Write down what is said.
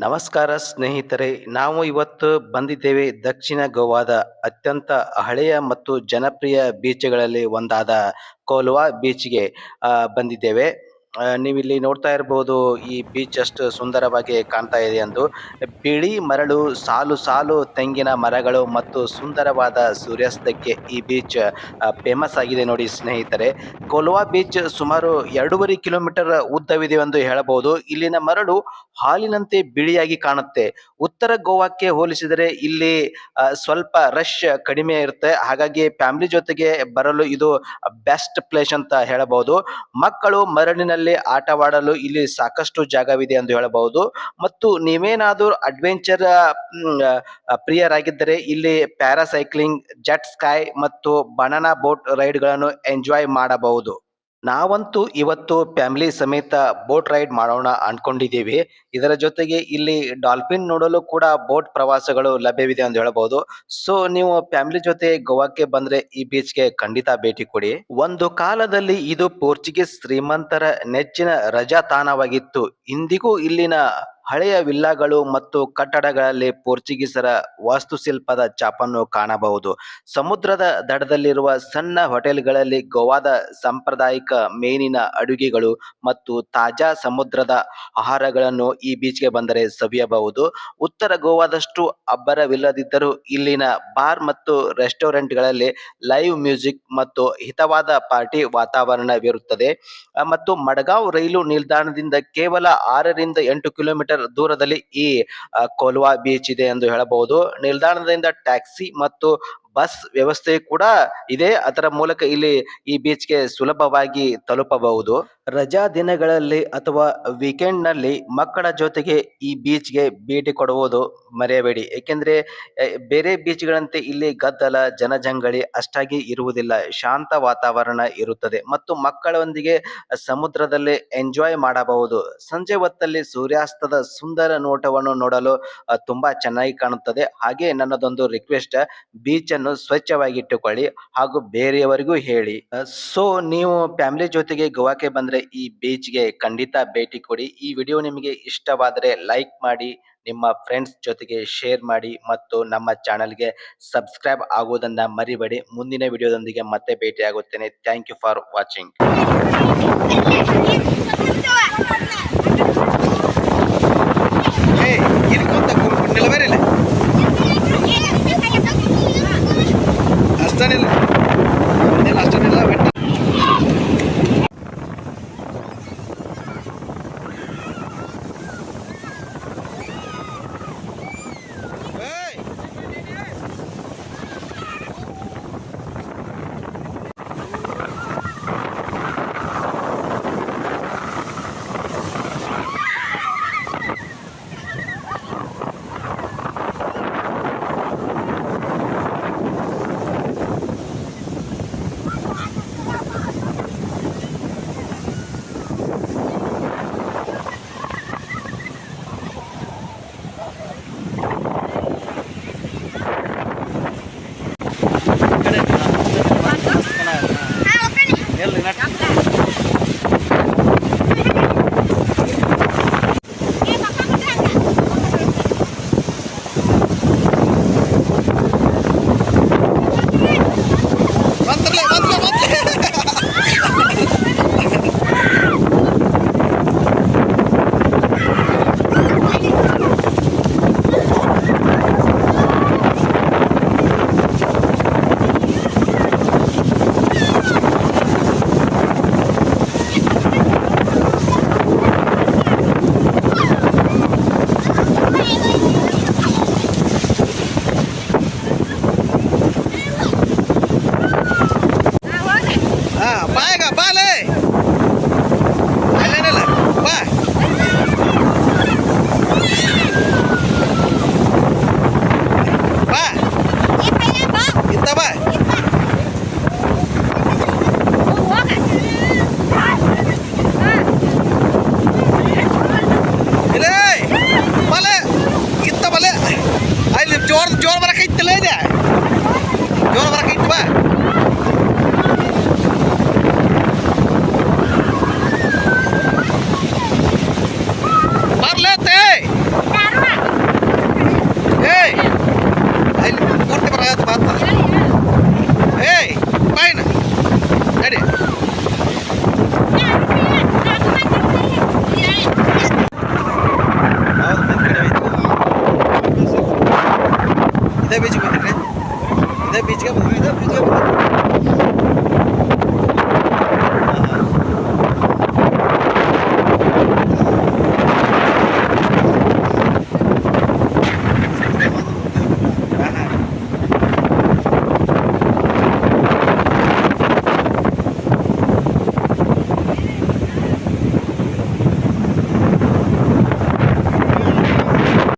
ನಮಸ್ಕಾರ ಸ್ನೇಹಿತರೆ. ನಾವು ಇವತ್ತು ಬಂದಿದ್ದೇವೆ ದಕ್ಷಿಣ ಗೋವಾದ ಅತ್ಯಂತ ಹಳೆಯ ಮತ್ತು ಜನಪ್ರಿಯ ಬೀಚ್‌ಗಳಲ್ಲಿ ಒಂದಾದ ಕೋಲ್ವಾ ಬೀಚ್‌ಗೆ ಬಂದಿದ್ದೇವೆ. ನೀವಿಲ್ಲಿ ನೋಡ್ತಾ ಇರಬಹುದು ಈ ಬೀಚ್ ಎಷ್ಟು ಸುಂದರವಾಗಿ ಕಾಣ್ತಾ ಇದೆ ಎಂದು. ಬಿಳಿ ಮರಳು, ಸಾಲು ಸಾಲು ತೆಂಗಿನ ಮರಗಳು ಮತ್ತು ಸುಂದರವಾದ ಸೂರ್ಯಾಸ್ತಕ್ಕೆ ಈ ಬೀಚ್ ಫೇಮಸ್ ಆಗಿದೆ ನೋಡಿ ಸ್ನೇಹಿತರೆ. ಕೋಲ್ವಾ ಬೀಚ್ ಸುಮಾರು 2.5 ಕಿಲೋಮೀಟರ್ ಉದ್ದವಿದೆ ಎಂದು ಹೇಳಬಹುದು. ಇಲ್ಲಿನ ಮರಳು ಹಾಲಿನಂತೆ ಬಿಳಿಯಾಗಿ ಕಾಣುತ್ತೆ. ಉತ್ತರ ಗೋವಾಕ್ಕೆ ಹೋಲಿಸಿದರೆ ಇಲ್ಲಿ ಸ್ವಲ್ಪ ರಶ್ ಕಡಿಮೆ ಇರುತ್ತೆ. ಹಾಗಾಗಿ ಫ್ಯಾಮಿಲಿ ಜೊತೆಗೆ ಬರಲು ಇದು ಬೆಸ್ಟ್ ಪ್ಲೇಸ್ ಅಂತ ಹೇಳಬಹುದು. ಮಕ್ಕಳು ಮರಳಿನಲ್ಲಿ ಆಟವಾಡಲು ಇಲ್ಲಿ ಸಾಕಷ್ಟು ಜಾಗವಿದೆ ಎಂದು ಹೇಳಬಹುದು. ಮತ್ತು ನೀವೇನಾದರೂ ಅಡ್ವೆಂಚರ್ ಪ್ರಿಯರಾಗಿದ್ದರೆ ಇಲ್ಲಿ ಪ್ಯಾರಾಸೈಕ್ಲಿಂಗ್, ಜೆಟ್ ಸ್ಕೈ ಮತ್ತು ಬನಾನಾ ಬೋಟ್ ರೈಡ್ಗಳನ್ನು ಎಂಜಾಯ್ ಮಾಡಬಹುದು. ನಾವಂತೂ ಇವತ್ತು ಫ್ಯಾಮಿಲಿ ಸಮೇತ ಬೋಟ್ ರೈಡ್ ಮಾಡೋಣ ಅನ್ಕೊಂಡಿದ್ದೀವಿ. ಇದರ ಜೊತೆಗೆ ಇಲ್ಲಿ ಡಾಲ್ಫಿನ್ ನೋಡಲು ಕೂಡ ಬೋಟ್ ಪ್ರವಾಸಗಳು ಲಭ್ಯವಿದೆ ಎಂದು ಹೇಳಬಹುದು. ಸೊ ನೀವು ಫ್ಯಾಮಿಲಿ ಜೊತೆ ಗೋವಾಕ್ಕೆ ಬಂದ್ರೆ ಈ ಬೀಚ್ಗೆ ಖಂಡಿತ ಭೇಟಿ ಕೊಡಿ. ಒಂದು ಕಾಲದಲ್ಲಿ ಇದು ಪೋರ್ಚುಗೀಸ್ ಶ್ರೀಮಂತರ ನೆಚ್ಚಿನ ರಜಾ ತಾಣವಾಗಿತ್ತು. ಇಂದಿಗೂ ಇಲ್ಲಿನ ಹಳೆಯ ವಿಲ್ಲಾಗಳು ಮತ್ತು ಕಟ್ಟಡಗಳಲ್ಲಿ ಪೋರ್ಚುಗೀಸರ ವಾಸ್ತುಶಿಲ್ಪದ ಛಾಪನ್ನು ಕಾಣಬಹುದು. ಸಮುದ್ರದ ದಡದಲ್ಲಿರುವ ಸಣ್ಣ ಹೋಟೆಲ್ಗಳಲ್ಲಿ ಗೋವಾದ ಸಾಂಪ್ರದಾಯಿಕ ಮೀನಿನ ಅಡುಗೆಗಳು ಮತ್ತು ತಾಜಾ ಸಮುದ್ರದ ಆಹಾರಗಳನ್ನು ಈ ಬೀಚ್ಗೆ ಬಂದರೆ ಸವಿಯಬಹುದು. ಉತ್ತರ ಗೋವಾದಷ್ಟು ಅಬ್ಬರವಿಲ್ಲದಿದ್ದರೂ ಇಲ್ಲಿನ ಬಾರ್ ಮತ್ತು ರೆಸ್ಟೋರೆಂಟ್ಗಳಲ್ಲಿ ಲೈವ್ ಮ್ಯೂಸಿಕ್ ಮತ್ತು ಹಿತವಾದ ಪಾರ್ಟಿ ವಾತಾವರಣವಿರುತ್ತದೆ. ಮತ್ತು ಮಡ್ಗಾಂವ್ ರೈಲು ನಿಲ್ದಾಣದಿಂದ ಕೇವಲ 6 ರಿಂದ 8 ಕಿಲೋಮೀಟರ್ ದೂರದಲ್ಲಿ ಈ ಕೋಲ್ವಾ ಬೀಚ್ ಇದೆ ಎಂದು ಹೇಳಬಹುದು. ನಿಲ್ದಾಣದಿಂದ ಟ್ಯಾಕ್ಸಿ ಮತ್ತು ಬಸ್ ವ್ಯವಸ್ಥೆ ಕೂಡ ಇದೆ. ಅದರ ಮೂಲಕ ಇಲ್ಲಿ ಈ ಬೀಚ್ಗೆ ಸುಲಭವಾಗಿ ತಲುಪಬಹುದು. ರಜಾ ದಿನಗಳಲ್ಲಿ ಅಥವಾ ವೀಕೆಂಡ್‌ನಲ್ಲಿ ಮಕ್ಕಳ ಜೊತೆಗೆ ಈ ಬೀಚ್‌ಗೆ ಭೇಟಿ ಕೊಡುವುದು ಮರೆಯಬೇಡಿ. ಏಕೆಂದ್ರೆ ಬೇರೆ ಬೀಚ್‌ಗಳಂತೆ ಇಲ್ಲಿ ಗದ್ದಲ, ಜನಜಂಗಳಿ ಅಷ್ಟಾಗಿ ಇರುವುದಿಲ್ಲ. ಶಾಂತ ವಾತಾವರಣ ಇರುತ್ತದೆ ಮತ್ತು ಮಕ್ಕಳೊಂದಿಗೆ ಸಮುದ್ರದಲ್ಲಿ ಎಂಜಾಯ್ ಮಾಡಬಹುದು. ಸಂಜೆ ಹೊತ್ತಲ್ಲಿ ಸೂರ್ಯಾಸ್ತದ ಸುಂದರ ನೋಟವನ್ನು ನೋಡಲು ತುಂಬಾ ಚೆನ್ನಾಗಿ ಕಾಣುತ್ತದೆ. ಹಾಗೆ ನನ್ನದೊಂದು ರಿಕ್ವೆಸ್ಟ್, ಬೀಚನ್ನು ಸ್ವಚ್ಛವಾಗಿಟ್ಟುಕೊಳ್ಳಿ ಹಾಗೂ ಬೇರೆಯವರಿಗೂ ಹೇಳಿ. ಸೊ ನೀವು ಫ್ಯಾಮಿಲಿ ಜೊತೆಗೆ ಗೋವಾಕ್ಕೆ ಬಂದ್ರೆ ಈ ಬೀಚ್‌ಗೆ ಖಂಡಿತ ಭೇಟಿ ಕೊಡಿ. ಈ ವಿಡಿಯೋ ನಿಮಗೆ ಇಷ್ಟವಾದರೆ ಲೈಕ್ ಮಾಡಿ, ನಿಮ್ಮ ಫ್ರೆಂಡ್ಸ್ ಜೊತೆಗೆ ಶೇರ್ ಮಾಡಿ ಮತ್ತು ನಮ್ಮ ಚಾನಲ್‌ಗೆ ಸಬ್ಸ್ಕ್ರೈಬ್ ಆಗುವುದನ್ನ ಮರಿಬೇಡಿ. ಮುಂದಿನ ವಿಡಿಯೋದೊಂದಿಗೆ ಮತ್ತೆ ಭೇಟಿಯಾಗುತ್ತೇನೆ. Thank you for watching. ಅಷ್ಟೇನಿಲ್ಲ ಅಷ್ಟೇನಿಲ್ಲ ಇದೇ ಬೀಚ್ಗೆ ಬಂದಿರಿ ಇದೇ ಬೀಚ್ಗೆ ಬಂದ್ರಿ ಇದೇ ಬೀಚ್ಗೆ ಬಂದ್ರಿ